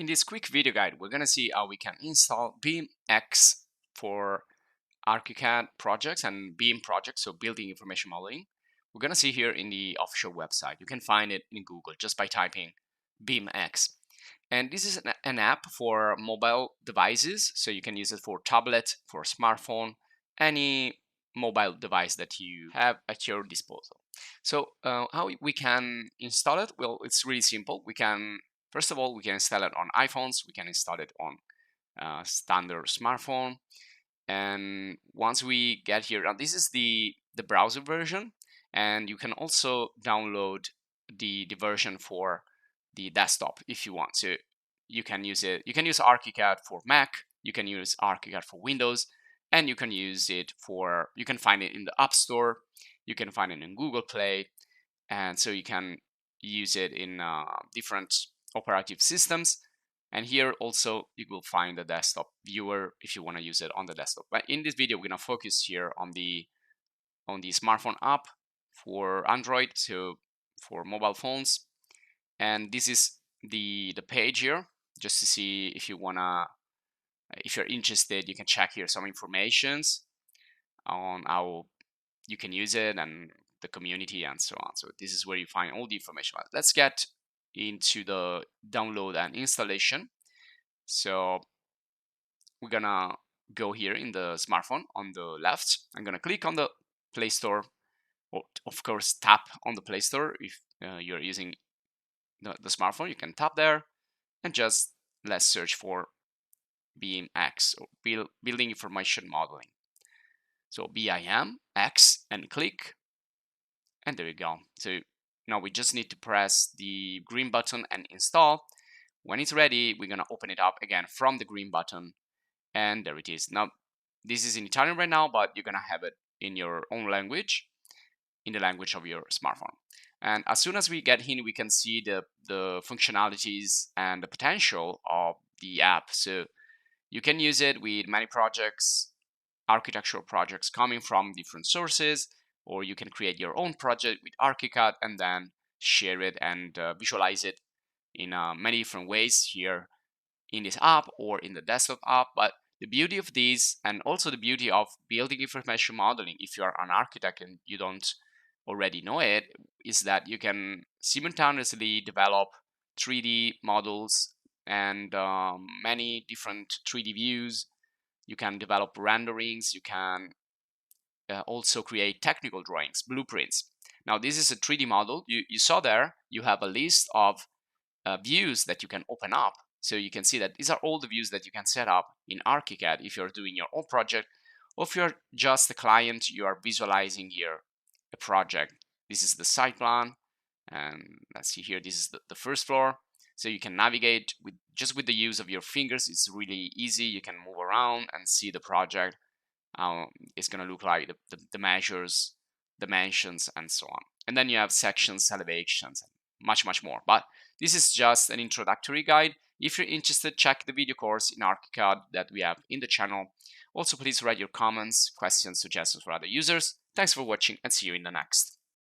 In this quick video guide, we're going to see how we can install BIMX for ArchiCAD projects and BIM projects, so building information modeling. We're going to see here in the official website. You can find it in Google just by typing BIMX. And this is an app for mobile devices, so you can use it for tablet, for smartphone, any mobile device that you have at your disposal. So how we can install it? Well, it's really simple. First of all, we can install it on iPhones. We can install it on standard smartphone. And once we get here, now this is the browser version, and you can also download the version for the desktop if you want. So you can use it. You can use ArchiCAD for Mac. You can use ArchiCAD for Windows, and you can use it for. You can find it in the App Store. You can find it in Google Play, and so you can use it in different operative systems. And here also you will find the desktop viewer if you want to use it on the desktop. But in this video, we're going to focus here on the smartphone app for Android, so for mobile phones. And this is the page here, just to see if you wanna, if you're interested, you can check here some informations on how you can use it and the community and so on. So this is where you find all the information. Let's get into the download and installation. So we're gonna go here in the smartphone on the left. I'm gonna click on the Play Store, or of course tap on the Play Store. If you're using the smartphone, you can tap there and just let's search for BIMX, or Building Information Modeling. So BIMX and click, and there you go. So now we just need to press the green button and install. When it's ready, we're gonna open it up again from the green button, and there it is. Now this is in Italian right now, but you're gonna have it in your own language, in the language of your smartphone. And as soon as we get in, we can see the functionalities and the potential of the app. So you can use it with many projects, architectural projects coming from different sources, or you can create your own project with ArchiCAD and then share it and visualize it in many different ways here in this app or in the desktop app. But the beauty of this, and also the beauty of building information modeling, if you are an architect and you don't already know it, is that you can simultaneously develop 3D models and many different 3D views. You can develop renderings. You can also create technical drawings, blueprints. Now this is a 3D model. You saw there, you have a list of views that you can open up. So you can see that these are all the views that you can set up in ArchiCAD if you're doing your own project, or if you're just a client, you are visualizing here a project. This is the site plan, and let's see here, this is the first floor. So you can navigate with just with the use of your fingers. It's really easy. You can move around and see the project. It's going to look like the measures, dimensions, and so on. And then you have sections, elevations, and much more. But this is just an introductory guide. If you're interested, check the video course in ArchiCAD that we have in the channel. Also, please write your comments, questions, suggestions for other users. Thanks for watching, and see you in the next.